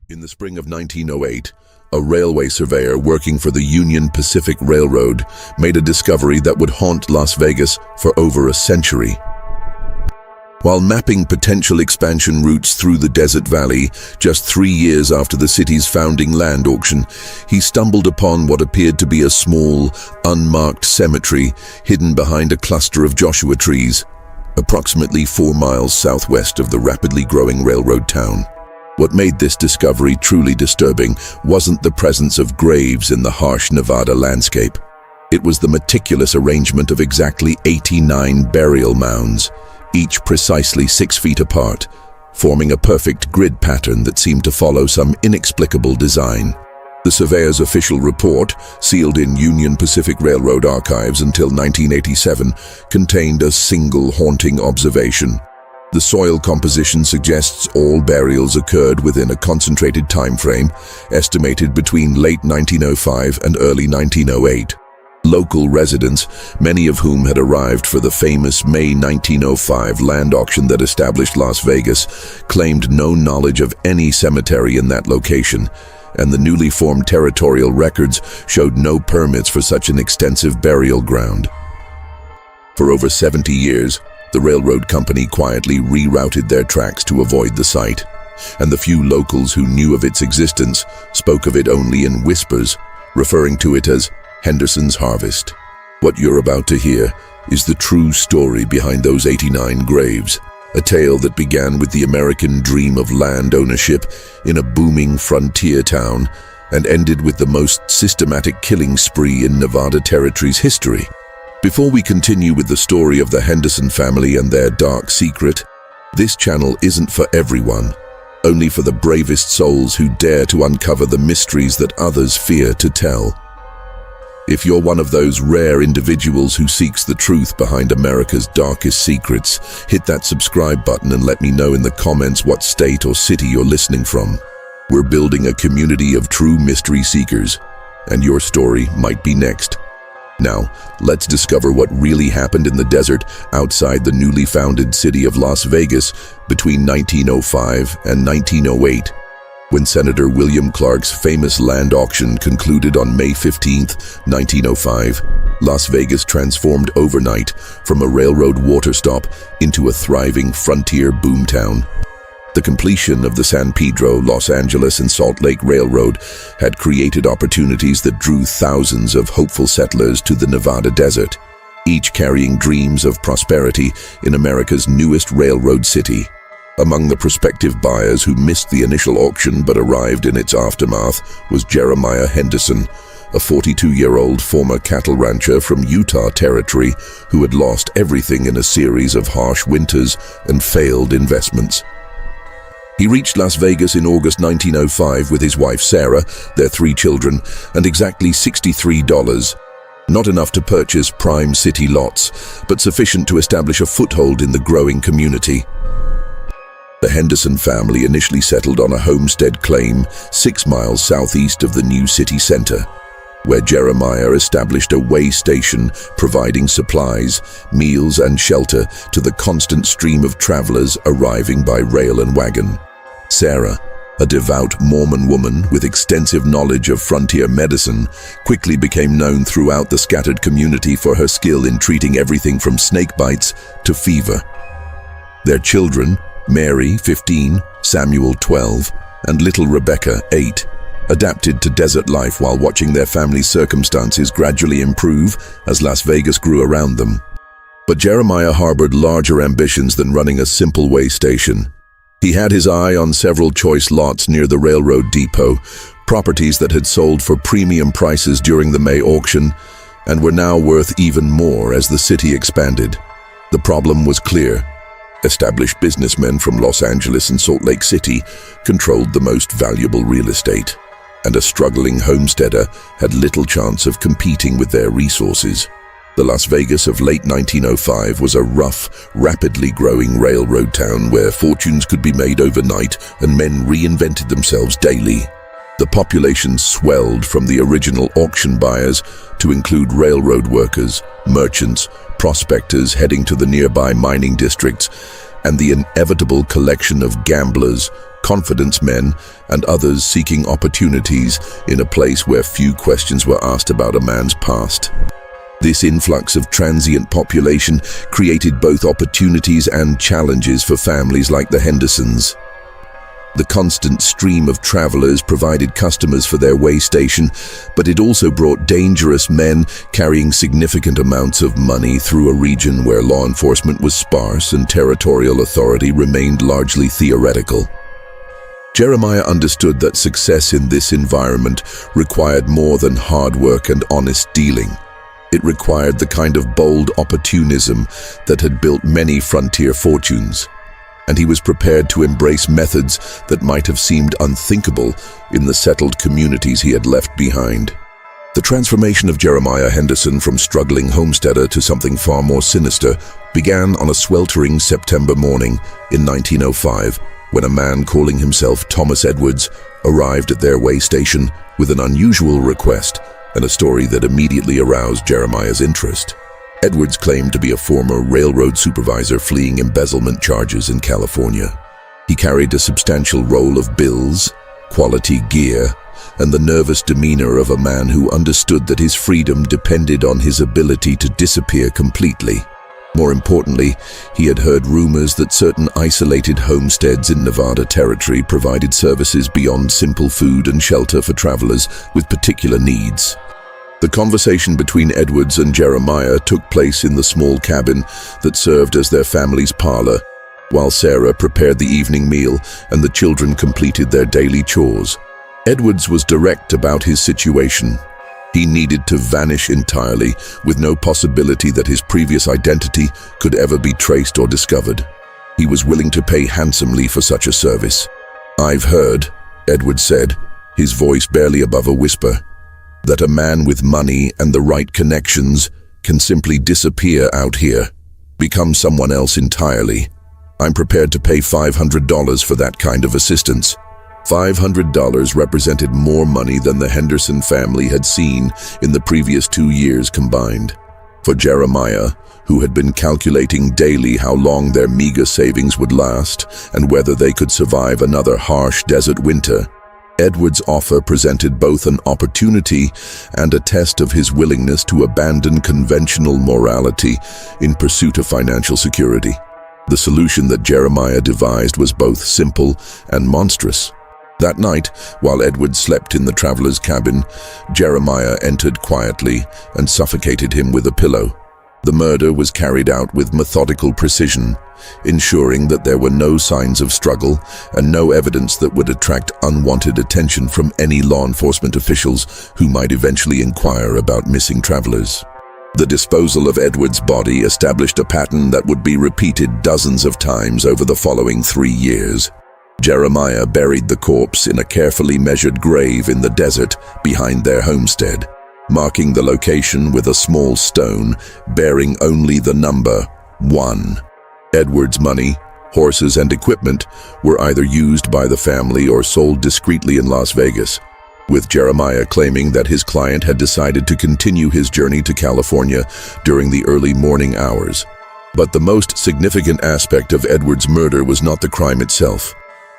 In the spring of 1908, a railway surveyor working for the Union Pacific Railroad made a discovery that would haunt Las Vegas for over a century. While mapping potential expansion routes through the desert valley, just 3 years after the city's founding land auction, he stumbled upon what appeared to be a small, unmarked cemetery hidden behind a cluster of Joshua trees, approximately 4 miles southwest of the rapidly growing railroad town. What made this discovery truly disturbing wasn't the presence of graves in the harsh Nevada landscape. It was the meticulous arrangement of exactly 89 burial mounds, each precisely 6 feet apart, forming a perfect grid pattern that seemed to follow some inexplicable design. The surveyor's official report, sealed in Union Pacific Railroad archives until 1987, contained a single haunting observation. The soil composition suggests all burials occurred within a concentrated time frame, estimated between late 1905 and early 1908. Local residents, many of whom had arrived for the famous May 1905 land auction that established Las Vegas, claimed no knowledge of any cemetery in that location, and the newly formed territorial records showed no permits for such an extensive burial ground. For over 70 years, the railroad company quietly rerouted their tracks to avoid the site, and the few locals who knew of its existence spoke of it only in whispers, referring to it as Henderson's harvest. What you're about to hear is the true story behind those 89 graves, a tale that began with the American dream of land ownership in a booming frontier town and ended with the most systematic killing spree in Nevada Territory's history. Before we continue with the story of the Henderson family and their dark secret, this channel isn't for everyone, only for the bravest souls who dare to uncover the mysteries that others fear to tell. If you're one of those rare individuals who seeks the truth behind America's darkest secrets, hit that subscribe button and let me know in the comments what state or city you're listening from. We're building a community of true mystery seekers, and your story might be next. Now, let's discover what really happened in the desert outside the newly founded city of Las Vegas between 1905 and 1908, when Senator William Clark's famous land auction concluded on May 15, 1905. Las Vegas transformed overnight from a railroad water stop into a thriving frontier boomtown. The completion of the San Pedro, Los Angeles, and Salt Lake Railroad had created opportunities that drew thousands of hopeful settlers to the Nevada desert, each carrying dreams of prosperity in America's newest railroad city. Among the prospective buyers who missed the initial auction but arrived in its aftermath was Jeremiah Henderson, a 42-year-old former cattle rancher from Utah Territory who had lost everything in a series of harsh winters and failed investments. He reached Las Vegas in August 1905 with his wife Sarah, their 3 children, and exactly $63. Not enough to purchase prime city lots, but sufficient to establish a foothold in the growing community. The Henderson family initially settled on a homestead claim 6 miles southeast of the new city center, where Jeremiah established a way station providing supplies, meals, and shelter to the constant stream of travelers arriving by rail and wagon. Sarah, a devout Mormon woman with extensive knowledge of frontier medicine, quickly became known throughout the scattered community for her skill in treating everything from snake bites to fever. Their children, Mary, 15, Samuel, 12, and little Rebecca, 8, adapted to desert life while watching their family's circumstances gradually improve as Las Vegas grew around them. But Jeremiah harbored larger ambitions than running a simple way station. He had his eye on several choice lots near the railroad depot, properties that had sold for premium prices during the May auction and were now worth even more as the city expanded. The problem was clear. Established businessmen from Los Angeles and Salt Lake City controlled the most valuable real estate, and a struggling homesteader had little chance of competing with their resources. The Las Vegas of late 1905 was a rough, rapidly growing railroad town where fortunes could be made overnight and men reinvented themselves daily. The population swelled from the original auction buyers to include railroad workers, merchants, prospectors heading to the nearby mining districts, and the inevitable collection of gamblers, confidence men, and others seeking opportunities in a place where few questions were asked about a man's past. This influx of transient population created both opportunities and challenges for families like the Hendersons. The constant stream of travelers provided customers for their way station, but it also brought dangerous men carrying significant amounts of money through a region where law enforcement was sparse and territorial authority remained largely theoretical. Jeremiah understood that success in this environment required more than hard work and honest dealing. It required the kind of bold opportunism that had built many frontier fortunes, and he was prepared to embrace methods that might have seemed unthinkable in the settled communities he had left behind. The transformation of Jeremiah Henderson from struggling homesteader to something far more sinister began on a sweltering September morning in 1905, when a man calling himself Thomas Edwards arrived at their way station with an unusual request and a story that immediately aroused Jeremiah's interest. Edwards claimed to be a former railroad supervisor fleeing embezzlement charges in California. He carried a substantial roll of bills, quality gear, and the nervous demeanor of a man who understood that his freedom depended on his ability to disappear completely. More importantly, he had heard rumors that certain isolated homesteads in Nevada Territory provided services beyond simple food and shelter for travelers with particular needs. The conversation between Edwards and Jeremiah took place in the small cabin that served as their family's parlor, while Sarah prepared the evening meal and the children completed their daily chores. Edwards was direct about his situation. He needed to vanish entirely, with no possibility that his previous identity could ever be traced or discovered. He was willing to pay handsomely for such a service. "I've heard," Edwards said, his voice barely above a whisper, "that a man with money and the right connections can simply disappear out here, become someone else entirely. I'm prepared to pay $500 for that kind of assistance." $500 represented more money than the Henderson family had seen in the previous 2 years combined. For Jeremiah, who had been calculating daily how long their meager savings would last and whether they could survive another harsh desert winter, Edwards' offer presented both an opportunity and a test of his willingness to abandon conventional morality in pursuit of financial security. The solution that Jeremiah devised was both simple and monstrous. That night, while Edwards slept in the traveler's cabin, Jeremiah entered quietly and suffocated him with a pillow. The murder was carried out with methodical precision, ensuring that there were no signs of struggle and no evidence that would attract unwanted attention from any law enforcement officials who might eventually inquire about missing travelers. The disposal of Edwards' body established a pattern that would be repeated dozens of times over the following 3 years. Jeremiah buried the corpse in a carefully measured grave in the desert behind their homestead, marking the location with a small stone bearing only the number 1. Edwards' money, horses, and equipment were either used by the family or sold discreetly in Las Vegas, with Jeremiah claiming that his client had decided to continue his journey to California during the early morning hours. But the most significant aspect of Edwards' murder was not the crime itself,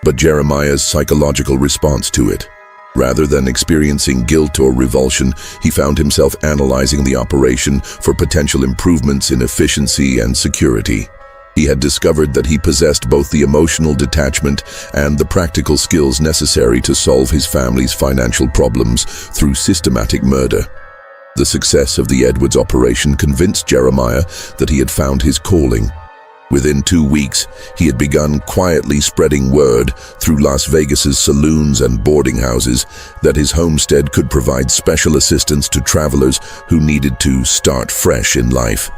but Jeremiah's psychological response to it. Rather than experiencing guilt or revulsion, he found himself analyzing the operation for potential improvements in efficiency and security. He had discovered that he possessed both the emotional detachment and the practical skills necessary to solve his family's financial problems through systematic murder. The success of the Edwards operation convinced Jeremiah that he had found his calling. Within 2 weeks, he had begun quietly spreading word through Las Vegas's saloons and boarding houses that his homestead could provide special assistance to travelers who needed to start fresh in life.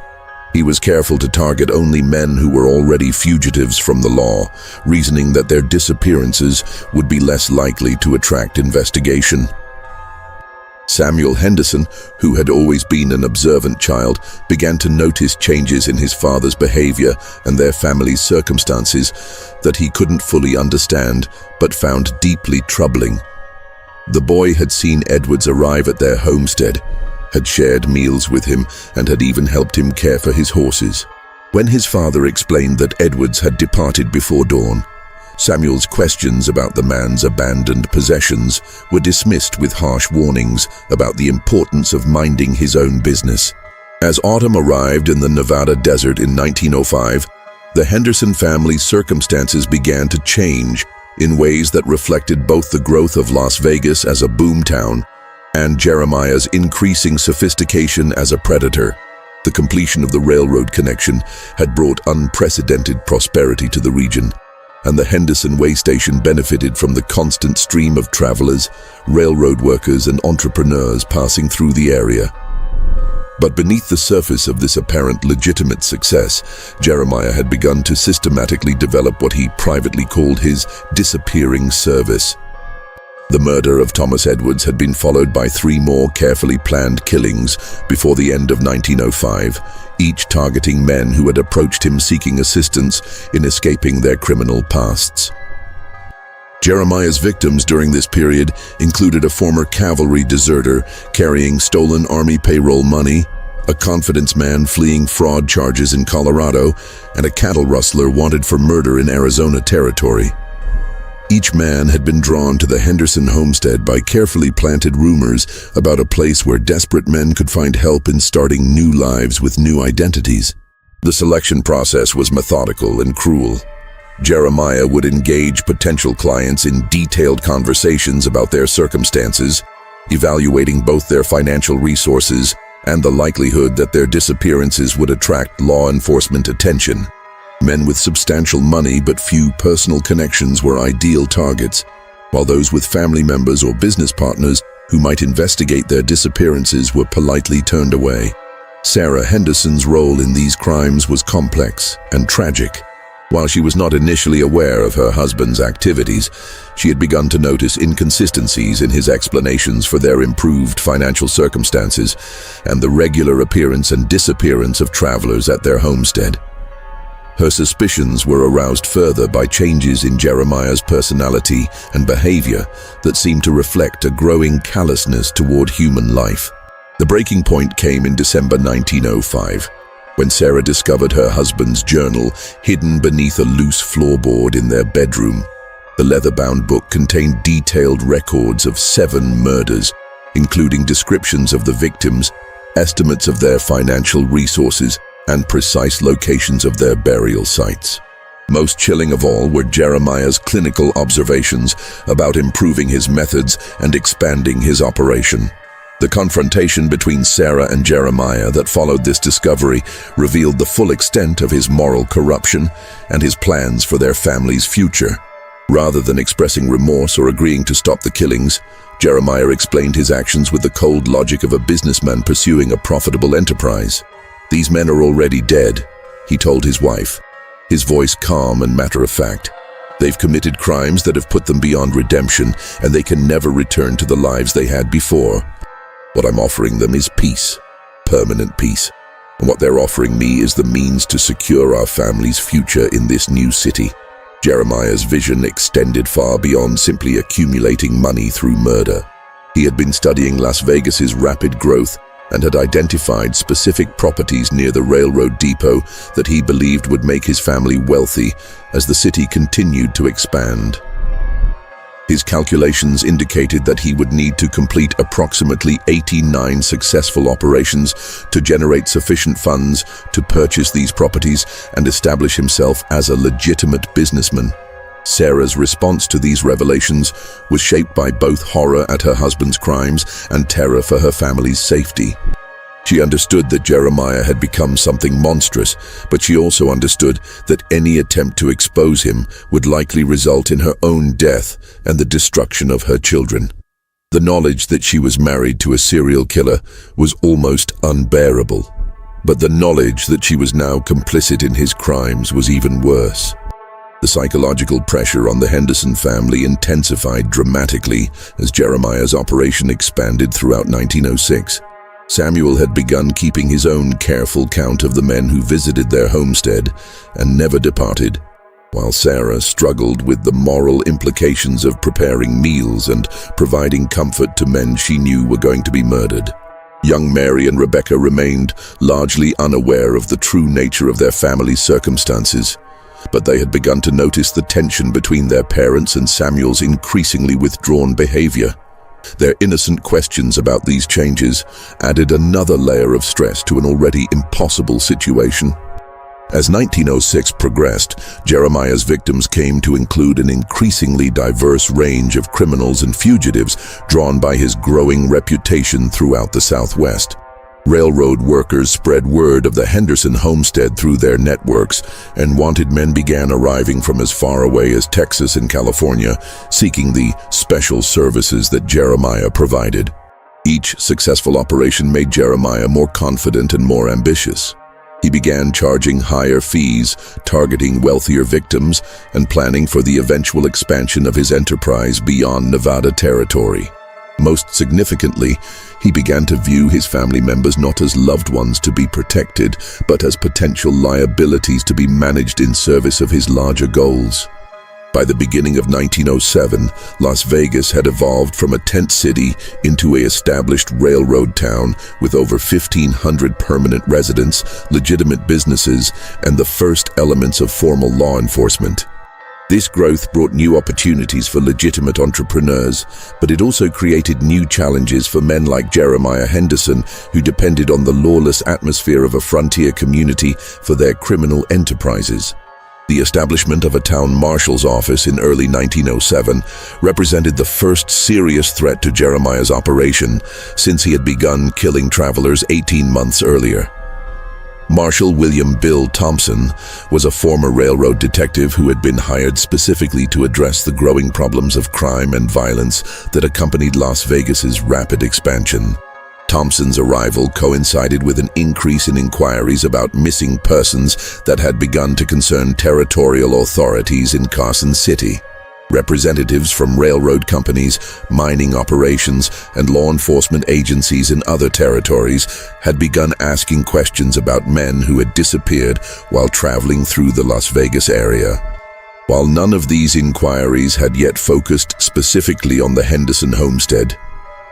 He was careful to target only men who were already fugitives from the law, reasoning that their disappearances would be less likely to attract investigation. Samuel Henderson, who had always been an observant child, began to notice changes in his father's behavior and their family's circumstances that he couldn't fully understand, but found deeply troubling. The boy had seen Edwards arrive at their homestead, had shared meals with him, and had even helped him care for his horses. When his father explained that Edwards had departed before dawn, Samuel's questions about the man's abandoned possessions were dismissed with harsh warnings about the importance of minding his own business. As autumn arrived in the Nevada desert in 1905, the Henderson family's circumstances began to change in ways that reflected both the growth of Las Vegas as a boomtown and Jeremiah's increasing sophistication as a predator. The completion of the railroad connection had brought unprecedented prosperity to the region, and the Henderson way station benefited from the constant stream of travelers, railroad workers, and entrepreneurs passing through the area. But beneath the surface of this apparent legitimate success, Jeremiah had begun to systematically develop what he privately called his disappearing service. The murder of Thomas Edwards had been followed by 3 more carefully planned killings before the end of 1905, each targeting men who had approached him seeking assistance in escaping their criminal pasts. Jeremiah's victims during this period included a former cavalry deserter carrying stolen army payroll money, a confidence man fleeing fraud charges in Colorado, and a cattle rustler wanted for murder in Arizona territory. Each man had been drawn to the Henderson homestead by carefully planted rumors about a place where desperate men could find help in starting new lives with new identities. The selection process was methodical and cruel. Jeremiah would engage potential clients in detailed conversations about their circumstances, evaluating both their financial resources and the likelihood that their disappearances would attract law enforcement attention. Men with substantial money but few personal connections were ideal targets, while those with family members or business partners who might investigate their disappearances were politely turned away. Sarah Henderson's role in these crimes was complex and tragic. While she was not initially aware of her husband's activities, she had begun to notice inconsistencies in his explanations for their improved financial circumstances and the regular appearance and disappearance of travelers at their homestead. Her suspicions were aroused further by changes in Jeremiah's personality and behavior that seemed to reflect a growing callousness toward human life. The breaking point came in December 1905. When Sarah discovered her husband's journal hidden beneath a loose floorboard in their bedroom. The leather-bound book contained detailed records of 7 murders, including descriptions of the victims, estimates of their financial resources, and precise locations of their burial sites. Most chilling of all were Jeremiah's clinical observations about improving his methods and expanding his operation. The confrontation between Sarah and Jeremiah that followed this discovery revealed the full extent of his moral corruption and his plans for their family's future. Rather than expressing remorse or agreeing to stop the killings, Jeremiah explained his actions with the cold logic of a businessman pursuing a profitable enterprise. "These men are already dead," he told his wife, his voice calm and matter-of-fact. "They've committed crimes that have put them beyond redemption, and they can never return to the lives they had before. What I'm offering them is peace, permanent peace. And what they're offering me is the means to secure our family's future in this new city." Jeremiah's vision extended far beyond simply accumulating money through murder. He had been studying Las Vegas's rapid growth and had identified specific properties near the railroad depot that he believed would make his family wealthy as the city continued to expand. His calculations indicated that he would need to complete approximately 89 successful operations to generate sufficient funds to purchase these properties and establish himself as a legitimate businessman. Sarah's response to these revelations was shaped by both horror at her husband's crimes and terror for her family's safety. She understood that Jeremiah had become something monstrous, but she also understood that any attempt to expose him would likely result in her own death and the destruction of her children. The knowledge that she was married to a serial killer was almost unbearable, but the knowledge that she was now complicit in his crimes was even worse. The psychological pressure on the Henderson family intensified dramatically as Jeremiah's operation expanded throughout 1906. Samuel had begun keeping his own careful count of the men who visited their homestead and never departed, while Sarah struggled with the moral implications of preparing meals and providing comfort to men she knew were going to be murdered. Young Mary and Rebecca remained largely unaware of the true nature of their family's circumstances, but they had begun to notice the tension between their parents and Samuel's increasingly withdrawn behavior. Their innocent questions about these changes added another layer of stress to an already impossible situation. As 1906 progressed, Jeremiah's victims came to include an increasingly diverse range of criminals and fugitives drawn by his growing reputation throughout the Southwest. Railroad workers spread word of the Henderson Homestead through their networks, and wanted men began arriving from as far away as Texas and California, seeking the special services that Jeremiah provided. Each successful operation made Jeremiah more confident and more ambitious. He began charging higher fees, targeting wealthier victims, and planning for the eventual expansion of his enterprise beyond Nevada territory. Most significantly, he began to view his family members not as loved ones to be protected, but as potential liabilities to be managed in service of his larger goals. By the beginning of 1907, Las Vegas had evolved from a tent city into an established railroad town with over 1,500 permanent residents, legitimate businesses, and the first elements of formal law enforcement. This growth brought new opportunities for legitimate entrepreneurs, but it also created new challenges for men like Jeremiah Henderson, who depended on the lawless atmosphere of a frontier community for their criminal enterprises. The establishment of a town marshal's office in early 1907 represented the first serious threat to Jeremiah's operation since he had begun killing travelers 18 months earlier. Marshal William Bill Thompson was a former railroad detective who had been hired specifically to address the growing problems of crime and violence that accompanied Las Vegas's rapid expansion. Thompson's arrival coincided with an increase in inquiries about missing persons that had begun to concern territorial authorities in Carson City. Representatives from railroad companies, mining operations, and law enforcement agencies in other territories had begun asking questions about men who had disappeared while traveling through the Las Vegas area. While none of these inquiries had yet focused specifically on the Henderson homestead,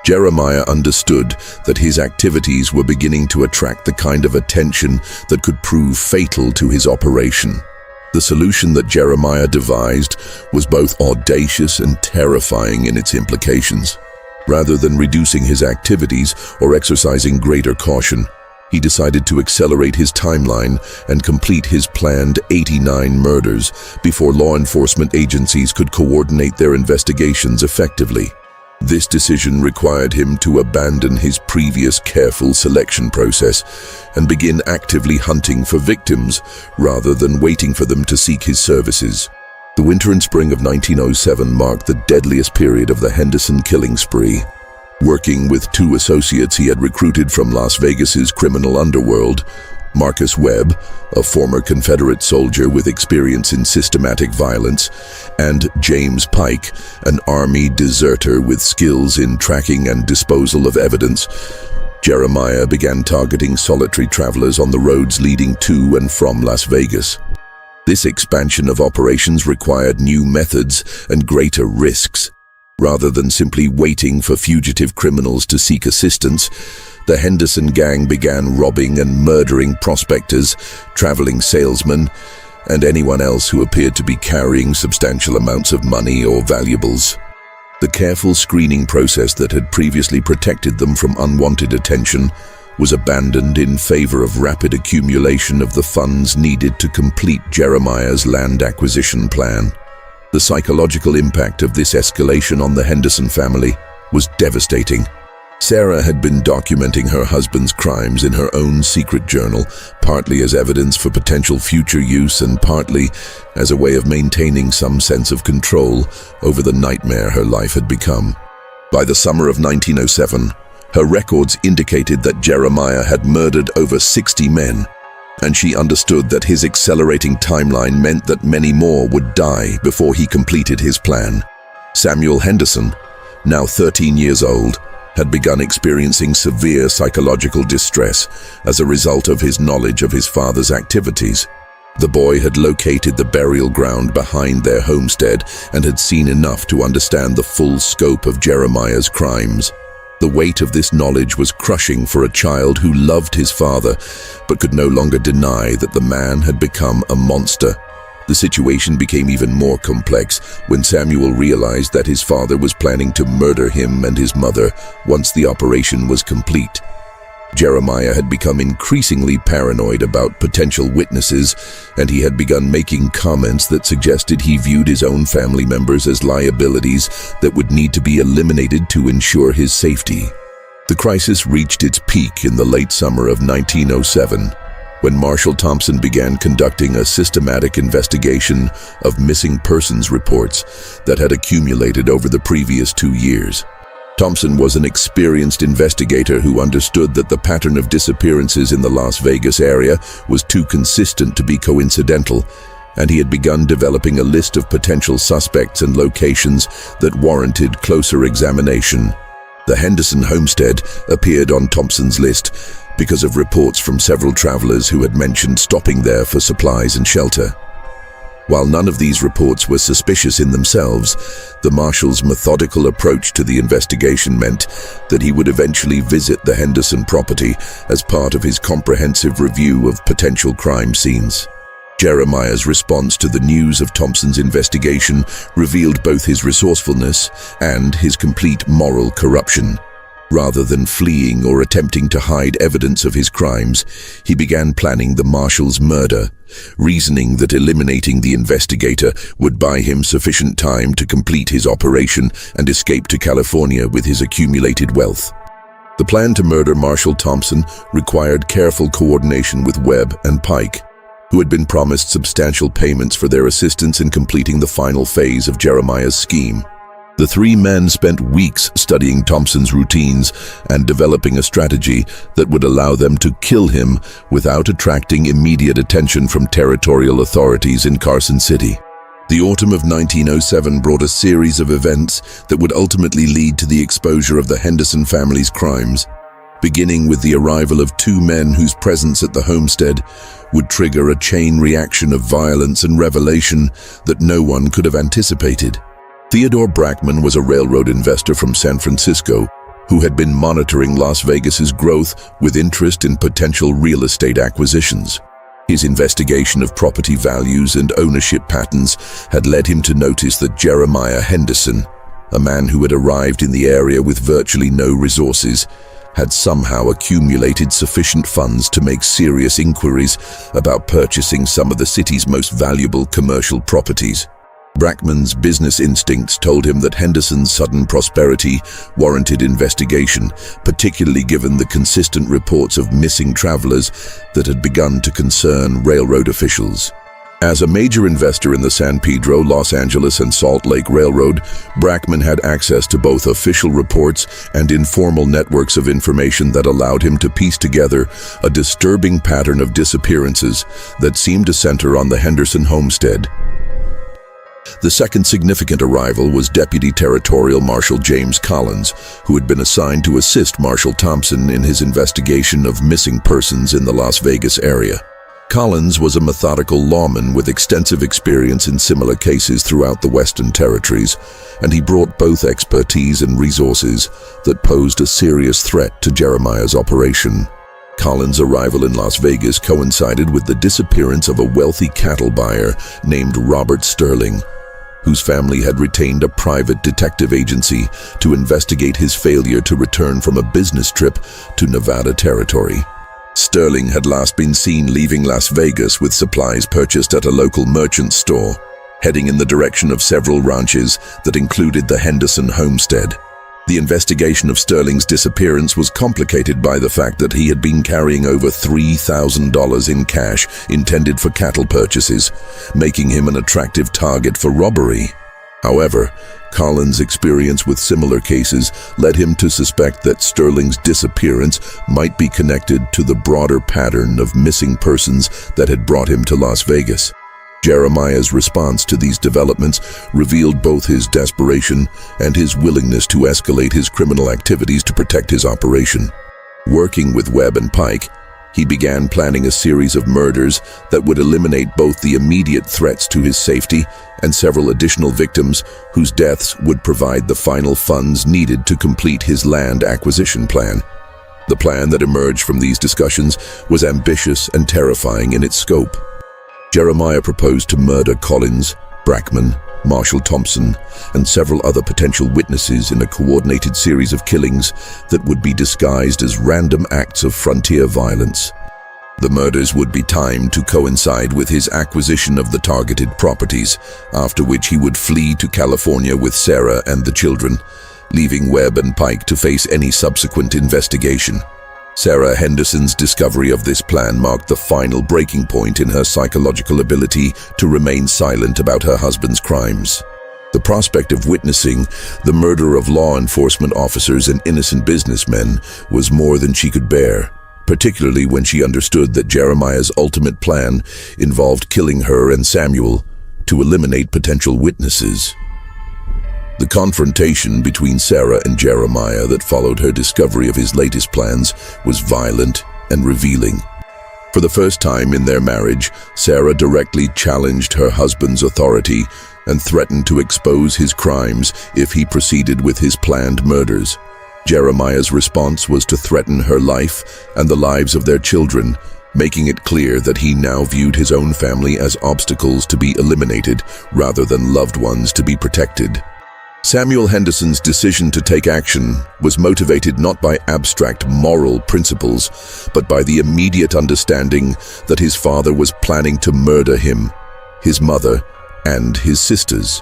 Jeremiah understood that his activities were beginning to attract the kind of attention that could prove fatal to his operation. The solution that Jeremiah devised was both audacious and terrifying in its implications. Rather than reducing his activities or exercising greater caution, he decided to accelerate his timeline and complete his planned 89 murders before law enforcement agencies could coordinate their investigations effectively. This decision required him to abandon his previous careful selection process and begin actively hunting for victims rather than waiting for them to seek his services. The winter and spring of 1907 marked the deadliest period of the Henderson killing spree. Working with two associates he had recruited from Las Vegas's criminal underworld, Marcus Webb, a former Confederate soldier with experience in systematic violence, and James Pike, an Army deserter with skills in tracking and disposal of evidence, Jeremiah began targeting solitary travelers on the roads leading to and from Las Vegas. This expansion of operations required new methods and greater risks. Rather than simply waiting for fugitive criminals to seek assistance, the Henderson gang began robbing and murdering prospectors, traveling salesmen, and anyone else who appeared to be carrying substantial amounts of money or valuables. The careful screening process that had previously protected them from unwanted attention was abandoned in favor of rapid accumulation of the funds needed to complete Jeremiah's land acquisition plan. The psychological impact of this escalation on the Henderson family was devastating. Sarah had been documenting her husband's crimes in her own secret journal, partly as evidence for potential future use and partly as a way of maintaining some sense of control over the nightmare her life had become. By the summer of 1907, her records indicated that Jeremiah had murdered over 60 men, and she understood that his accelerating timeline meant that many more would die before he completed his plan. Samuel Henderson, now 13 years old, had begun experiencing severe psychological distress as a result of his knowledge of his father's activities. The boy had located the burial ground behind their homestead and had seen enough to understand the full scope of Jeremiah's crimes. The weight of this knowledge was crushing for a child who loved his father, but could no longer deny that the man had become a monster. The situation became even more complex when Samuel realized that his father was planning to murder him and his mother once the operation was complete. Jeremiah had become increasingly paranoid about potential witnesses, and he had begun making comments that suggested he viewed his own family members as liabilities that would need to be eliminated to ensure his safety. The crisis reached its peak in the late summer of 1907, when Marshall Thompson began conducting a systematic investigation of missing persons reports that had accumulated over the previous 2 years. Thompson was an experienced investigator who understood that the pattern of disappearances in the Las Vegas area was too consistent to be coincidental, and he had begun developing a list of potential suspects and locations that warranted closer examination. The Henderson Homestead appeared on Thompson's list because of reports from several travelers who had mentioned stopping there for supplies and shelter. While none of these reports were suspicious in themselves, the marshal's methodical approach to the investigation meant that he would eventually visit the Henderson property as part of his comprehensive review of potential crime scenes. Jeremiah's response to the news of Thompson's investigation revealed both his resourcefulness and his complete moral corruption. Rather than fleeing or attempting to hide evidence of his crimes, he began planning the marshal's murder, reasoning that eliminating the investigator would buy him sufficient time to complete his operation and escape to California with his accumulated wealth. The plan to murder Marshall Thompson required careful coordination with Webb and Pike, who had been promised substantial payments for their assistance in completing the final phase of Jeremiah's scheme. The 3 men spent weeks studying Thompson's routines and developing a strategy that would allow them to kill him without attracting immediate attention from territorial authorities in Carson City. The autumn of 1907 brought a series of events that would ultimately lead to the exposure of the Henderson family's crimes, beginning with the arrival of 2 men whose presence at the homestead would trigger a chain reaction of violence and revelation that no one could have anticipated. Theodore Brackman was a railroad investor from San Francisco who had been monitoring Las Vegas's growth with interest in potential real estate acquisitions. His investigation of property values and ownership patterns had led him to notice that Jeremiah Henderson, a man who had arrived in the area with virtually no resources, had somehow accumulated sufficient funds to make serious inquiries about purchasing some of the city's most valuable commercial properties. Brackman's business instincts told him that Henderson's sudden prosperity warranted investigation, particularly given the consistent reports of missing travelers that had begun to concern railroad officials. As a major investor in the San Pedro, Los Angeles, and Salt Lake Railroad, Brackman had access to both official reports and informal networks of information that allowed him to piece together a disturbing pattern of disappearances that seemed to center on the Henderson homestead. The second significant arrival was Deputy Territorial Marshal James Collins, who had been assigned to assist Marshal Thompson in his investigation of missing persons in the Las Vegas area. Collins was a methodical lawman with extensive experience in similar cases throughout the Western Territories, and he brought both expertise and resources that posed a serious threat to Jeremiah's operation. Collins' arrival in Las Vegas coincided with the disappearance of a wealthy cattle buyer named Robert Sterling, whose family had retained a private detective agency to investigate his failure to return from a business trip to Nevada territory. Sterling had last been seen leaving Las Vegas with supplies purchased at a local merchant store, heading in the direction of several ranches that included the Henderson homestead. The investigation of Sterling's disappearance was complicated by the fact that he had been carrying over $3,000 in cash intended for cattle purchases, making him an attractive target for robbery. However, Collins' experience with similar cases led him to suspect that Sterling's disappearance might be connected to the broader pattern of missing persons that had brought him to Las Vegas. Jeremiah's response to these developments revealed both his desperation and his willingness to escalate his criminal activities to protect his operation. Working with Webb and Pike, he began planning a series of murders that would eliminate both the immediate threats to his safety and several additional victims whose deaths would provide the final funds needed to complete his land acquisition plan. The plan that emerged from these discussions was ambitious and terrifying in its scope. Jeremiah proposed to murder Collins, Brackman, Marshall Thompson, and several other potential witnesses in a coordinated series of killings that would be disguised as random acts of frontier violence. The murders would be timed to coincide with his acquisition of the targeted properties, after which he would flee to California with Sarah and the children, leaving Webb and Pike to face any subsequent investigation. Sarah Henderson's discovery of this plan marked the final breaking point in her psychological ability to remain silent about her husband's crimes. The prospect of witnessing the murder of law enforcement officers and innocent businessmen was more than she could bear, particularly when she understood that Jeremiah's ultimate plan involved killing her and Samuel to eliminate potential witnesses. The confrontation between Sarah and Jeremiah that followed her discovery of his latest plans was violent and revealing. For the first time in their marriage, Sarah directly challenged her husband's authority and threatened to expose his crimes if he proceeded with his planned murders. Jeremiah's response was to threaten her life and the lives of their children, making it clear that he now viewed his own family as obstacles to be eliminated rather than loved ones to be protected. Samuel Henderson's decision to take action was motivated not by abstract moral principles, but by the immediate understanding that his father was planning to murder him, his mother, and his sisters.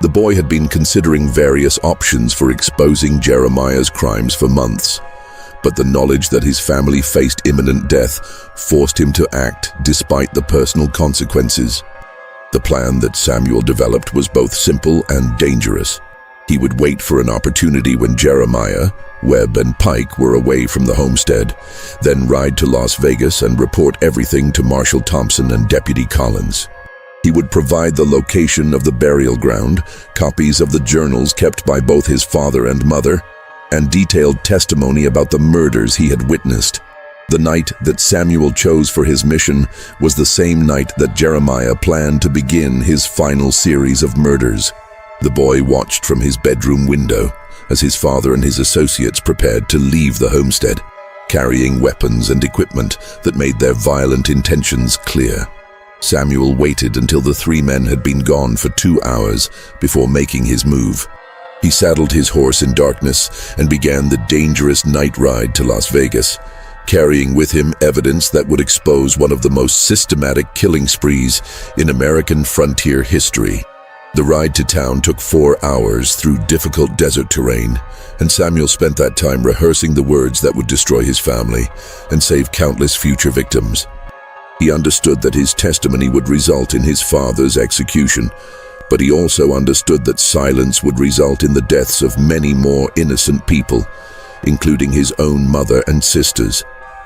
The boy had been considering various options for exposing Jeremiah's crimes for months, but the knowledge that his family faced imminent death forced him to act despite the personal consequences. The plan that Samuel developed was both simple and dangerous. He would wait for an opportunity when Jeremiah, Webb, and Pike were away from the homestead, then ride to Las Vegas and report everything to Marshall Thompson and Deputy Collins. He would provide the location of the burial ground, copies of the journals kept by both his father and mother, and detailed testimony about the murders he had witnessed. The night that Samuel chose for his mission was the same night that Jeremiah planned to begin his final series of murders. The boy watched from his bedroom window as his father and his associates prepared to leave the homestead, carrying weapons and equipment that made their violent intentions clear. Samuel waited until the three men had been gone for 2 hours before making his move. He saddled his horse in darkness and began the dangerous night ride to Las Vegas, carrying with him evidence that would expose one of the most systematic killing sprees in American frontier history. The ride to town took 4 hours through difficult desert terrain, and Samuel spent that time rehearsing the words that would destroy his family and save countless future victims. He understood that his testimony would result in his father's execution, but he also understood that silence would result in the deaths of many more innocent people, including his own mother and sisters.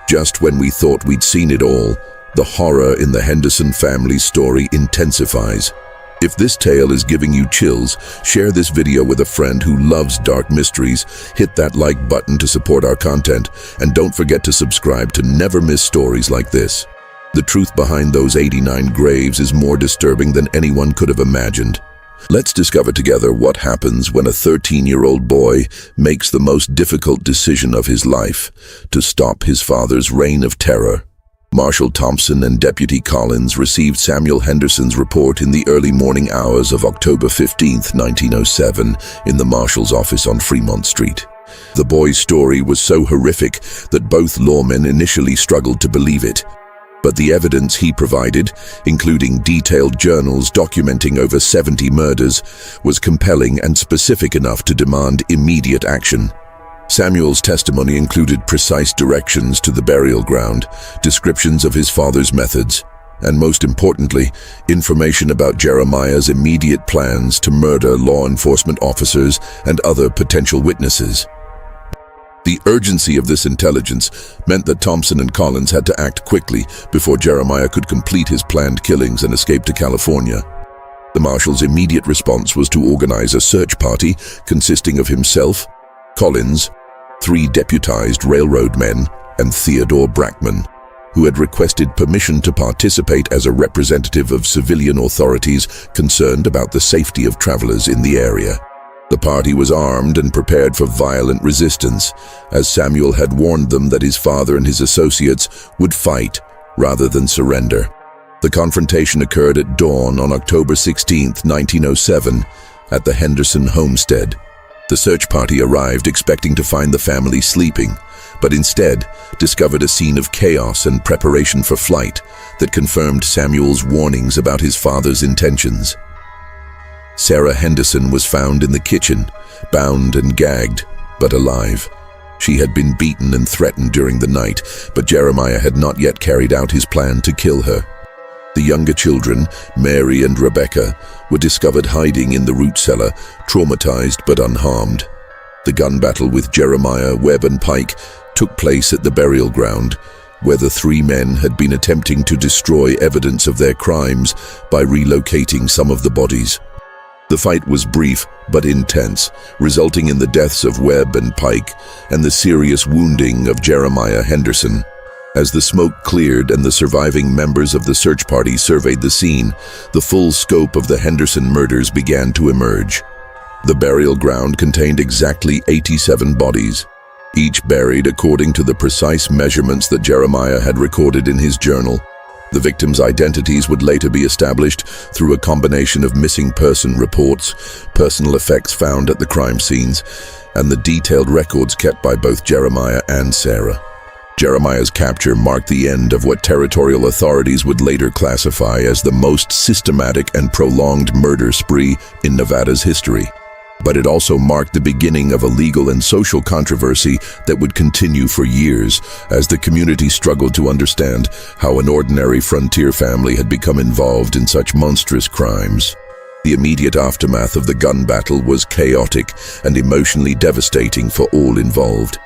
Just when we thought we'd seen it all, the horror in the Henderson family's story intensifies. If this tale is giving you chills, share this video with a friend who loves dark mysteries, hit that like button to support our content, and don't forget to subscribe to never miss stories like this. The truth behind those 89 graves is more disturbing than anyone could have imagined. Let's discover together what happens when a 13-year-old boy makes the most difficult decision of his life to stop his father's reign of terror. Marshall Thompson and Deputy Collins received Samuel Henderson's report in the early morning hours of October 15, 1907, in the Marshal's office on Fremont Street. The boy's story was so horrific that both lawmen initially struggled to believe it. But the evidence he provided, including detailed journals documenting over 70 murders, was compelling and specific enough to demand immediate action. Samuel's testimony included precise directions to the burial ground, descriptions of his father's methods, and most importantly, information about Jeremiah's immediate plans to murder law enforcement officers and other potential witnesses. The urgency of this intelligence meant that Thompson and Collins had to act quickly before Jeremiah could complete his planned killings and escape to California. The Marshal's immediate response was to organize a search party consisting of himself, Collins, 3 deputized railroad men, and Theodore Brackman, who had requested permission to participate as a representative of civilian authorities concerned about the safety of travelers in the area. The party was armed and prepared for violent resistance, as Samuel had warned them that his father and his associates would fight rather than surrender. The confrontation occurred at dawn on October 16, 1907, at the Henderson Homestead. The search party arrived expecting to find the family sleeping, but instead discovered a scene of chaos and preparation for flight that confirmed Samuel's warnings about his father's intentions. Sarah Henderson was found in the kitchen, bound and gagged, but alive. She had been beaten and threatened during the night, but Jeremiah had not yet carried out his plan to kill her. The younger children, Mary and Rebecca, were discovered hiding in the root cellar, traumatized but unharmed. The gun battle with Jeremiah, Webb and Pike took place at the burial ground, where the three men had been attempting to destroy evidence of their crimes by relocating some of the bodies. The fight was brief but intense, resulting in the deaths of Webb and Pike and the serious wounding of Jeremiah Henderson. As the smoke cleared and the surviving members of the search party surveyed the scene, the full scope of the Henderson murders began to emerge. The burial ground contained exactly 87 bodies, each buried according to the precise measurements that Jeremiah had recorded in his journal. The victims' identities would later be established through a combination of missing person reports, personal effects found at the crime scenes, and the detailed records kept by both Jeremiah and Sarah. Jeremiah's capture marked the end of what territorial authorities would later classify as the most systematic and prolonged murder spree in Nevada's history. But it also marked the beginning of a legal and social controversy that would continue for years as the community struggled to understand how an ordinary frontier family had become involved in such monstrous crimes. The immediate aftermath of the gun battle was chaotic and emotionally devastating for all involved.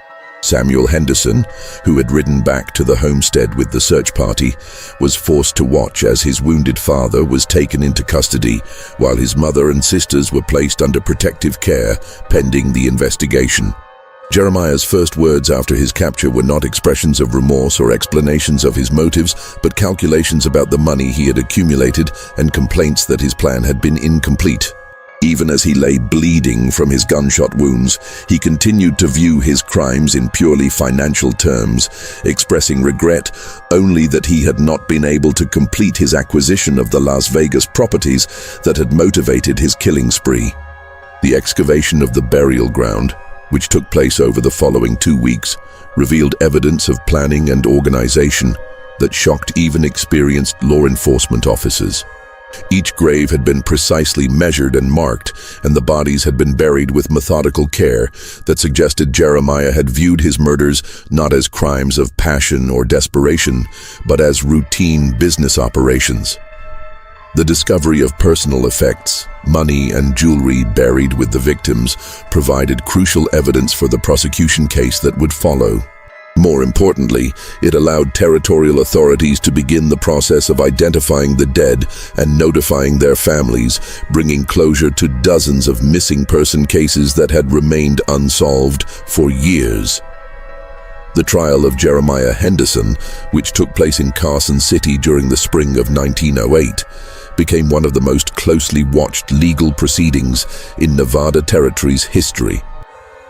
Samuel Henderson, who had ridden back to the homestead with the search party, was forced to watch as his wounded father was taken into custody, while his mother and sisters were placed under protective care pending the investigation. Jeremiah's first words after his capture were not expressions of remorse or explanations of his motives, but calculations about the money he had accumulated and complaints that his plan had been incomplete. Even as he lay bleeding from his gunshot wounds, he continued to view his crimes in purely financial terms, expressing regret only that he had not been able to complete his acquisition of the Las Vegas properties that had motivated his killing spree. The excavation of the burial ground, which took place over the following 2 weeks, revealed evidence of planning and organization that shocked even experienced law enforcement officers. Each grave had been precisely measured and marked, and the bodies had been buried with methodical care that suggested Jeremiah had viewed his murders not as crimes of passion or desperation, but as routine business operations. The discovery of personal effects, money and jewelry buried with the victims provided crucial evidence for the prosecution case that would follow. More importantly, it allowed territorial authorities to begin the process of identifying the dead and notifying their families, bringing closure to dozens of missing person cases that had remained unsolved for years. The trial of Jeremiah Henderson, which took place in Carson City during the spring of 1908, became one of the most closely watched legal proceedings in Nevada Territory's history.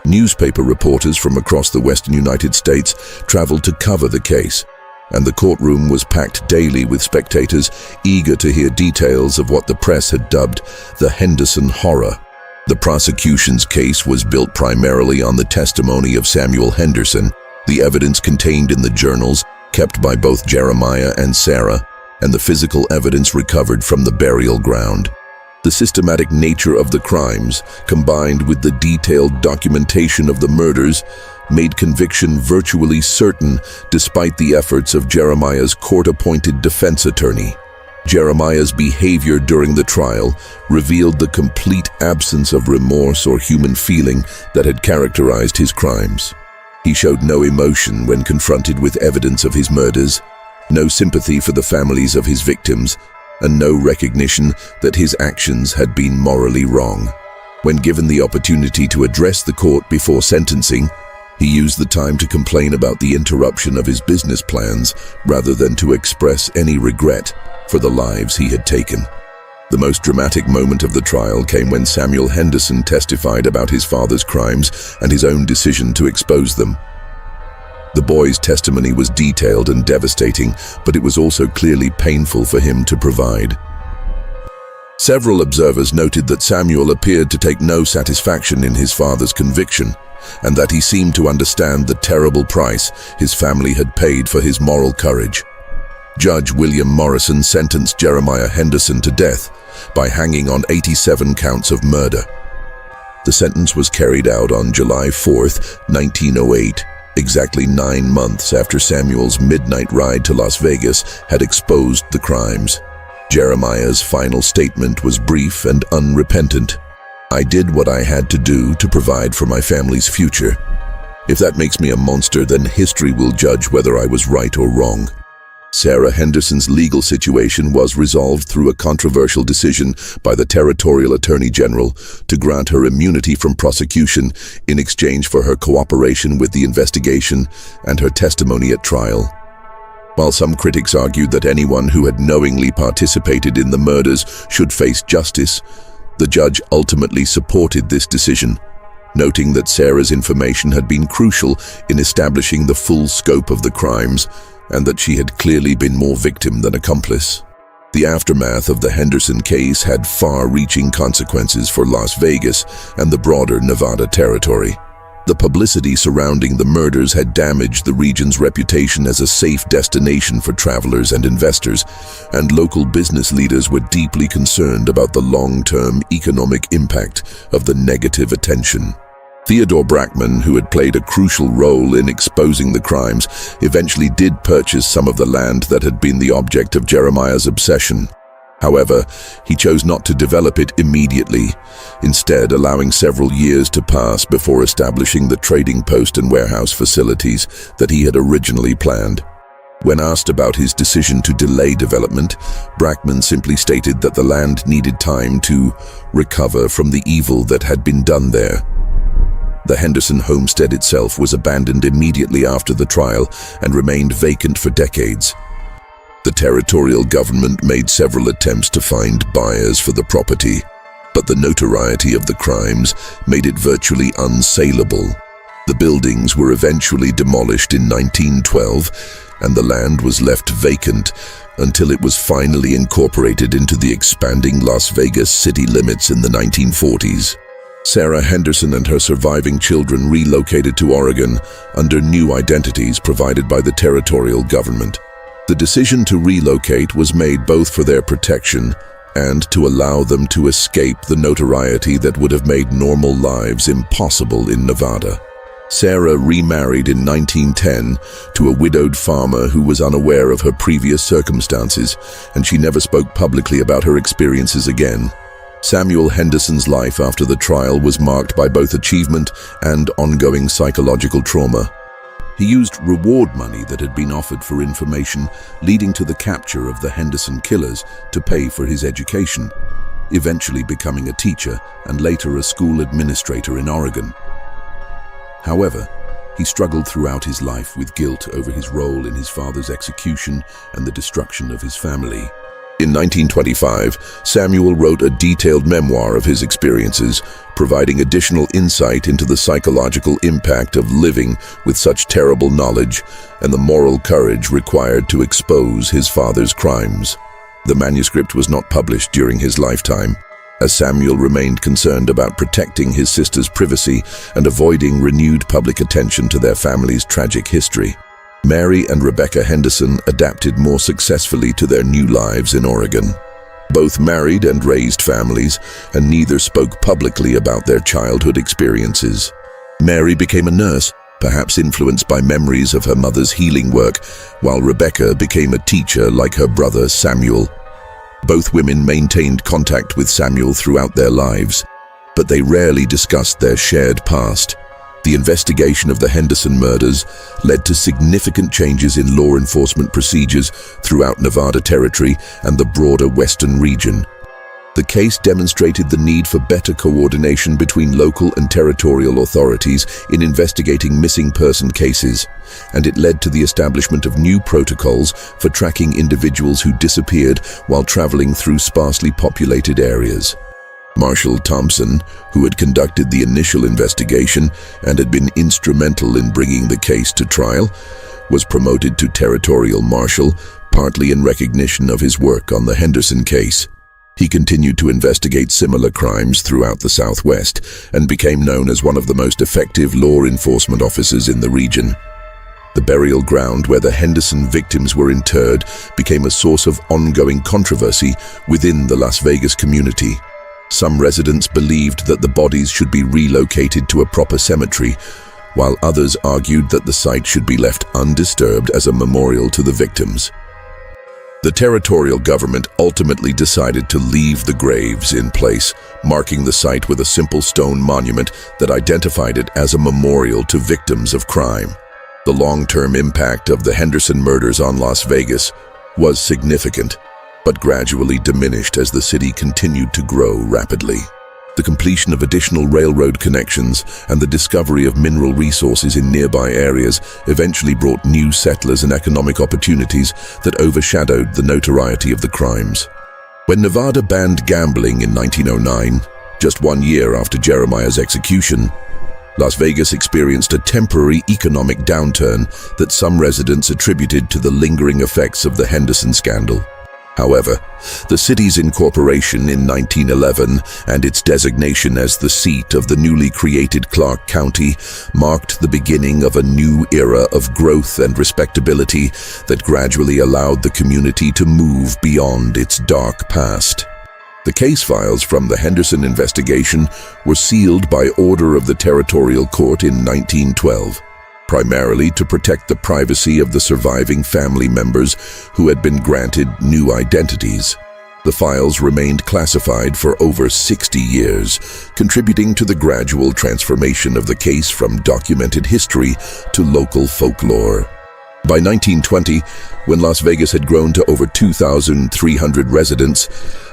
Newspaper reporters from across the western United States traveled to cover the case, and the courtroom was packed daily with spectators eager to hear details of what the press had dubbed the Henderson Horror. The prosecution's case was built primarily on the testimony of Samuel Henderson, the evidence contained in the journals kept by both Jeremiah and Sarah, and the physical evidence recovered from the burial ground. The systematic nature of the crimes, combined with the detailed documentation of the murders, made conviction virtually certain despite the efforts of Jeremiah's court-appointed defense attorney. Jeremiah's behavior during the trial revealed the complete absence of remorse or human feeling that had characterized his crimes. He showed no emotion when confronted with evidence of his murders, no sympathy for the families of his victims, and no recognition that his actions had been morally wrong. When given the opportunity to address the court before sentencing, he used the time to complain about the interruption of his business plans rather than to express any regret for the lives he had taken. The most dramatic moment of the trial came when Samuel Henderson testified about his father's crimes and his own decision to expose them. The boy's testimony was detailed and devastating, but it was also clearly painful for him to provide. Several observers noted that Samuel appeared to take no satisfaction in his father's conviction, and that he seemed to understand the terrible price his family had paid for his moral courage. Judge William Morrison sentenced Jeremiah Henderson to death by hanging on 87 counts of murder. The sentence was carried out on July 4, 1908, exactly 9 months after Samuel's midnight ride to Las Vegas had exposed the crimes. Jeremiah's final statement was brief and unrepentant. "I did what I had to do to provide for my family's future. If that makes me a monster, then history will judge whether I was right or wrong." Sarah Henderson's legal situation was resolved through a controversial decision by the Territorial Attorney General to grant her immunity from prosecution in exchange for her cooperation with the investigation and her testimony at trial. While some critics argued that anyone who had knowingly participated in the murders should face justice, the judge ultimately supported this decision, noting that Sarah's information had been crucial in establishing the full scope of the crimes and that she had clearly been more victim than accomplice. The aftermath of the Henderson case had far-reaching consequences for Las Vegas and the broader Nevada territory. The publicity surrounding the murders had damaged the region's reputation as a safe destination for travelers and investors, and local business leaders were deeply concerned about the long-term economic impact of the negative attention. Theodore Brackman, who had played a crucial role in exposing the crimes, eventually did purchase some of the land that had been the object of Jeremiah's obsession. However, he chose not to develop it immediately, instead allowing several years to pass before establishing the trading post and warehouse facilities that he had originally planned. When asked about his decision to delay development, Brackman simply stated that the land needed time to recover from the evil that had been done there. The Henderson homestead itself was abandoned immediately after the trial and remained vacant for decades. The territorial government made several attempts to find buyers for the property, but the notoriety of the crimes made it virtually unsaleable. The buildings were eventually demolished in 1912, and the land was left vacant until it was finally incorporated into the expanding Las Vegas city limits in the 1940s. Sarah Henderson and her surviving children relocated to Oregon under new identities provided by the territorial government. The decision to relocate was made both for their protection and to allow them to escape the notoriety that would have made normal lives impossible in Nevada. Sarah remarried in 1910 to a widowed farmer who was unaware of her previous circumstances, and she never spoke publicly about her experiences again. Samuel Henderson's life after the trial was marked by both achievement and ongoing psychological trauma. He used reward money that had been offered for information leading to the capture of the Henderson killers to pay for his education, eventually becoming a teacher and later a school administrator in Oregon. However, he struggled throughout his life with guilt over his role in his father's execution and the destruction of his family. In 1925, Samuel wrote a detailed memoir of his experiences, providing additional insight into the psychological impact of living with such terrible knowledge and the moral courage required to expose his father's crimes. The manuscript was not published during his lifetime, as Samuel remained concerned about protecting his sister's privacy and avoiding renewed public attention to their family's tragic history. Mary and Rebecca Henderson adapted more successfully to their new lives in Oregon. Both married and raised families, and neither spoke publicly about their childhood experiences. Mary became a nurse, perhaps influenced by memories of her mother's healing work, while Rebecca became a teacher like her brother Samuel. Both women maintained contact with Samuel throughout their lives, but they rarely discussed their shared past. The investigation of the Henderson murders led to significant changes in law enforcement procedures throughout Nevada Territory and the broader western region. The case demonstrated the need for better coordination between local and territorial authorities in investigating missing person cases, and it led to the establishment of new protocols for tracking individuals who disappeared while traveling through sparsely populated areas. Marshall Thompson, who had conducted the initial investigation and had been instrumental in bringing the case to trial, was promoted to territorial marshal, partly in recognition of his work on the Henderson case. He continued to investigate similar crimes throughout the Southwest and became known as one of the most effective law enforcement officers in the region. The burial ground where the Henderson victims were interred became a source of ongoing controversy within the Las Vegas community. Some residents believed that the bodies should be relocated to a proper cemetery, while others argued that the site should be left undisturbed as a memorial to the victims. The territorial government ultimately decided to leave the graves in place, marking the site with a simple stone monument that identified it as a memorial to victims of crime. The long-term impact of the Henderson murders on Las Vegas was significant, but gradually diminished as the city continued to grow rapidly. The completion of additional railroad connections and the discovery of mineral resources in nearby areas eventually brought new settlers and economic opportunities that overshadowed the notoriety of the crimes. When Nevada banned gambling in 1909, just 1 year after Jeremiah's execution, Las Vegas experienced a temporary economic downturn that some residents attributed to the lingering effects of the Henderson scandal. However, the city's incorporation in 1911 and its designation as the seat of the newly created Clark County marked the beginning of a new era of growth and respectability that gradually allowed the community to move beyond its dark past. The case files from the Henderson investigation were sealed by order of the Territorial Court in 1912. Primarily to protect the privacy of the surviving family members who had been granted new identities. The files remained classified for over 60 years, contributing to the gradual transformation of the case from documented history to local folklore. By 1920, when Las Vegas had grown to over 2,300 residents,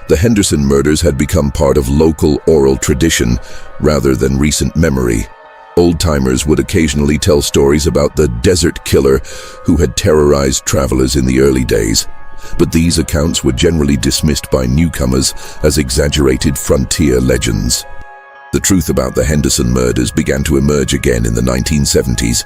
the Henderson murders had become part of local oral tradition rather than recent memory. Old-timers would occasionally tell stories about the desert killer who had terrorized travelers in the early days, but these accounts were generally dismissed by newcomers as exaggerated frontier legends. The truth about the Henderson murders began to emerge again in the 1970s,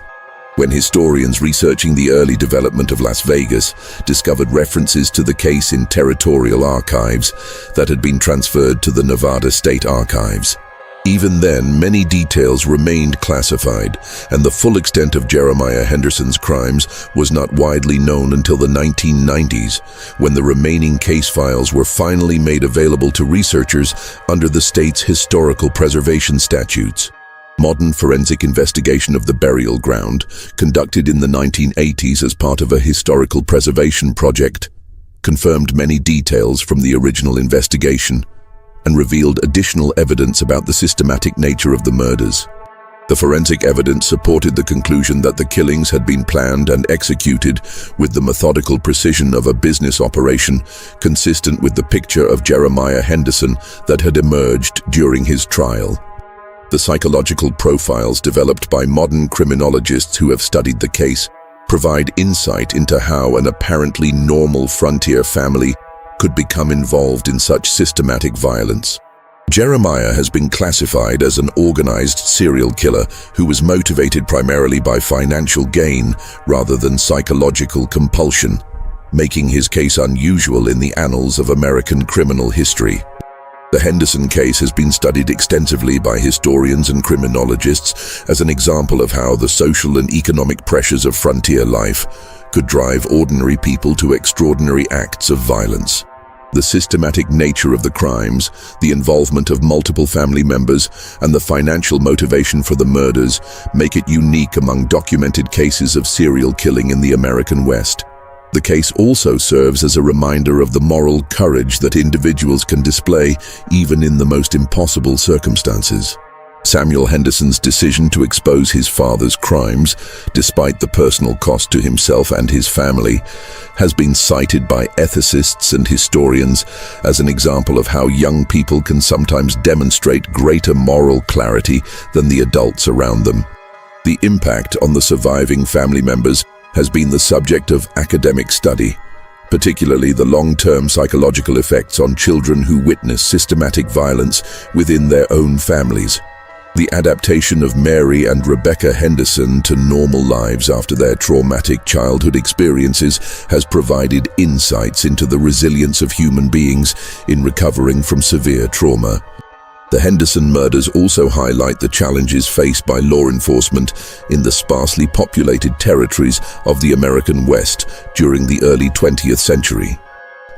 when historians researching the early development of Las Vegas discovered references to the case in territorial archives that had been transferred to the Nevada State Archives. Even then, many details remained classified, and the full extent of Jeremiah Henderson's crimes was not widely known until the 1990s, when the remaining case files were finally made available to researchers under the state's historical preservation statutes. Modern forensic investigation of the burial ground, conducted in the 1980s as part of a historical preservation project, confirmed many details from the original investigation and revealed additional evidence about the systematic nature of the murders. The forensic evidence supported the conclusion that the killings had been planned and executed with the methodical precision of a business operation, consistent with the picture of Jeremiah Henderson that had emerged during his trial. The psychological profiles developed by modern criminologists who have studied the case provide insight into how an apparently normal frontier family could become involved in such systematic violence. Jeremiah has been classified as an organized serial killer who was motivated primarily by financial gain rather than psychological compulsion, making his case unusual in the annals of American criminal history. The Henderson case has been studied extensively by historians and criminologists as an example of how the social and economic pressures of frontier life could drive ordinary people to extraordinary acts of violence. The systematic nature of the crimes, the involvement of multiple family members, and the financial motivation for the murders make it unique among documented cases of serial killing in the American West. The case also serves as a reminder of the moral courage that individuals can display even in the most impossible circumstances. Samuel Henderson's decision to expose his father's crimes, despite the personal cost to himself and his family, has been cited by ethicists and historians as an example of how young people can sometimes demonstrate greater moral clarity than the adults around them. The impact on the surviving family members has been the subject of academic study, particularly the long-term psychological effects on children who witness systematic violence within their own families. The adaptation of Mary and Rebecca Henderson to normal lives after their traumatic childhood experiences has provided insights into the resilience of human beings in recovering from severe trauma. The Henderson murders also highlight the challenges faced by law enforcement in the sparsely populated territories of the American West during the early 20th century.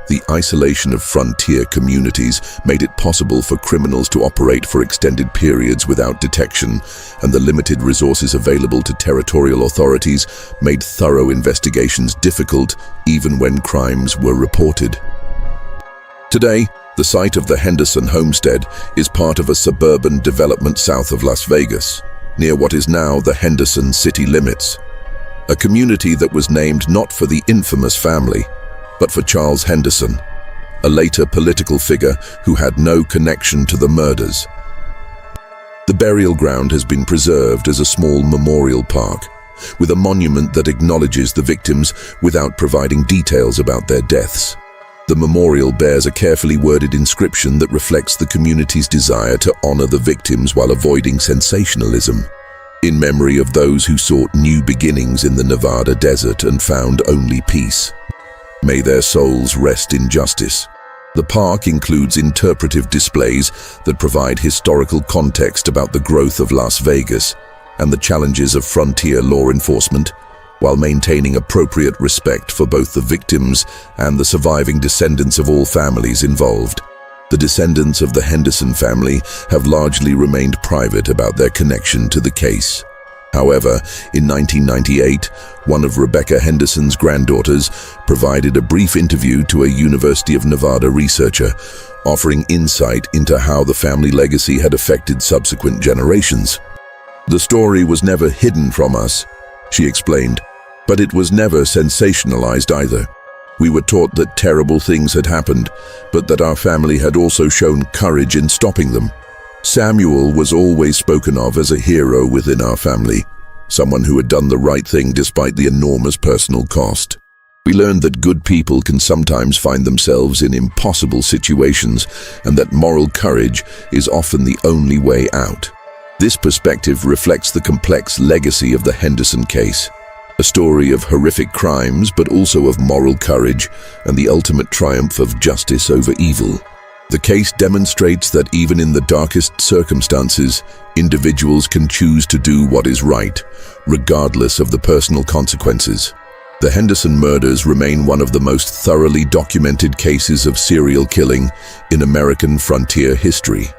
The isolation of frontier communities made it possible for criminals to operate for extended periods without detection, and the limited resources available to territorial authorities made thorough investigations difficult even when crimes were reported. Today, the site of the Henderson Homestead is part of a suburban development south of Las Vegas, near what is now the Henderson city limits. A community that was named not for the infamous family, but for Charles Henderson, a later political figure who had no connection to the murders. The burial ground has been preserved as a small memorial park, with a monument that acknowledges the victims without providing details about their deaths. The memorial bears a carefully worded inscription that reflects the community's desire to honor the victims while avoiding sensationalism. In memory of those who sought new beginnings in the Nevada desert and found only peace. May their souls rest in justice. The park includes interpretive displays that provide historical context about the growth of Las Vegas and the challenges of frontier law enforcement, while maintaining appropriate respect for both the victims and the surviving descendants of all families involved. The descendants of the Henderson family have largely remained private about their connection to the case. However, in 1998, one of Rebecca Henderson's granddaughters provided a brief interview to a University of Nevada researcher, offering insight into how the family legacy had affected subsequent generations. "The story was never hidden from us," she explained, "but it was never sensationalized either. We were taught that terrible things had happened, but that our family had also shown courage in stopping them. Samuel was always spoken of as a hero within our family, someone who had done the right thing despite the enormous personal cost. We learned that good people can sometimes find themselves in impossible situations, and that moral courage is often the only way out." This perspective reflects the complex legacy of the Henderson case, a story of horrific crimes but also of moral courage and the ultimate triumph of justice over evil. The case demonstrates that even in the darkest circumstances, individuals can choose to do what is right, regardless of the personal consequences. The Henderson murders remain one of the most thoroughly documented cases of serial killing in American frontier history.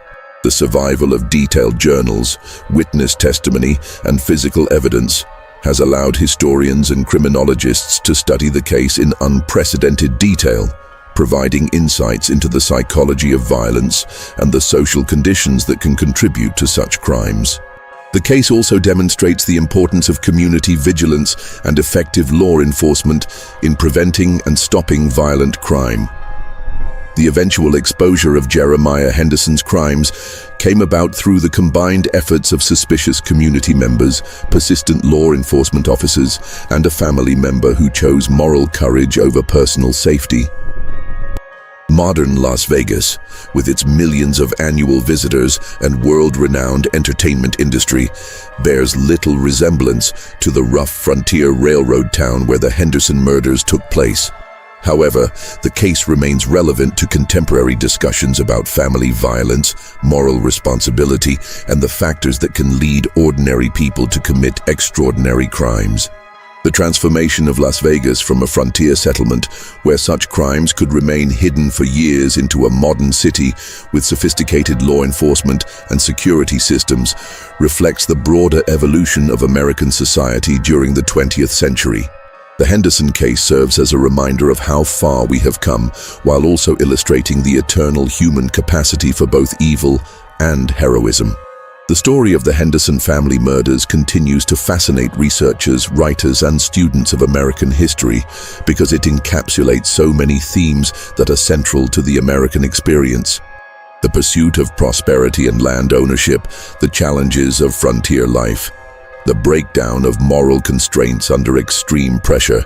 The survival of detailed journals, witness testimony, and physical evidence has allowed historians and criminologists to study the case in unprecedented detail, providing insights into the psychology of violence and the social conditions that can contribute to such crimes. The case also demonstrates the importance of community vigilance and effective law enforcement in preventing and stopping violent crime. The eventual exposure of Jeremiah Henderson's crimes came about through the combined efforts of suspicious community members, persistent law enforcement officers, and a family member who chose moral courage over personal safety. Modern Las Vegas, with its millions of annual visitors and world-renowned entertainment industry, bears little resemblance to the rough frontier railroad town where the Henderson murders took place. However, the case remains relevant to contemporary discussions about family violence, moral responsibility, and the factors that can lead ordinary people to commit extraordinary crimes. The transformation of Las Vegas from a frontier settlement where such crimes could remain hidden for years into a modern city with sophisticated law enforcement and security systems reflects the broader evolution of American society during the 20th century. The Henderson case serves as a reminder of how far we have come, while also illustrating the eternal human capacity for both evil and heroism. The story of the Henderson family murders continues to fascinate researchers, writers, and students of American history because it encapsulates so many themes that are central to the American experience. The pursuit of prosperity and land ownership, the challenges of frontier life, the breakdown of moral constraints under extreme pressure,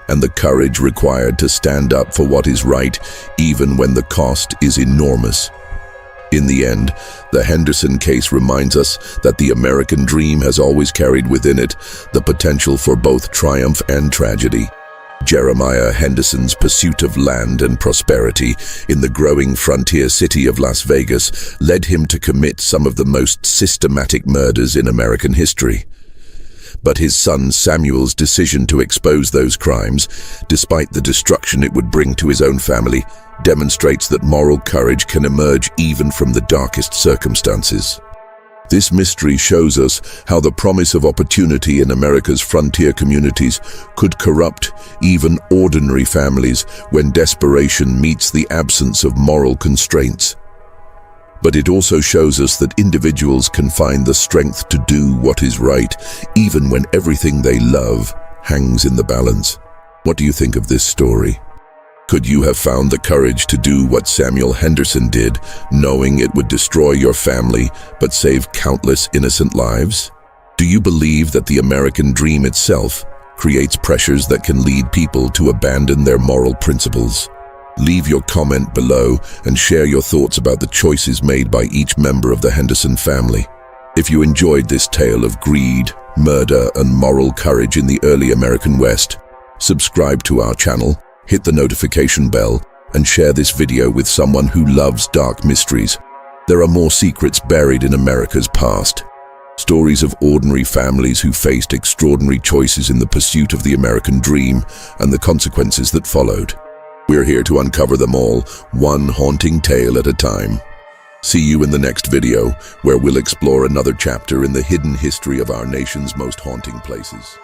and the courage required to stand up for what is right, even when the cost is enormous. In the end, the Henderson case reminds us that the American dream has always carried within it the potential for both triumph and tragedy. Jeremiah Henderson's pursuit of land and prosperity in the growing frontier city of Las Vegas led him to commit some of the most systematic murders in American history. But his son Samuel's decision to expose those crimes, despite the destruction it would bring to his own family, demonstrates that moral courage can emerge even from the darkest circumstances. This mystery shows us how the promise of opportunity in America's frontier communities could corrupt even ordinary families when desperation meets the absence of moral constraints. But it also shows us that individuals can find the strength to do what is right, even when everything they love hangs in the balance. What do you think of this story? Could you have found the courage to do what Samuel Henderson did, knowing it would destroy your family but save countless innocent lives? Do you believe that the American dream itself creates pressures that can lead people to abandon their moral principles? Leave your comment below and share your thoughts about the choices made by each member of the Henderson family. If you enjoyed this tale of greed, murder, and moral courage in the early American West, subscribe to our channel, hit the notification bell, and share this video with someone who loves dark mysteries. There are more secrets buried in America's past. Stories of ordinary families who faced extraordinary choices in the pursuit of the American dream and the consequences that followed. We're here to uncover them all, one haunting tale at a time. See you in the next video, where we'll explore another chapter in the hidden history of our nation's most haunting places.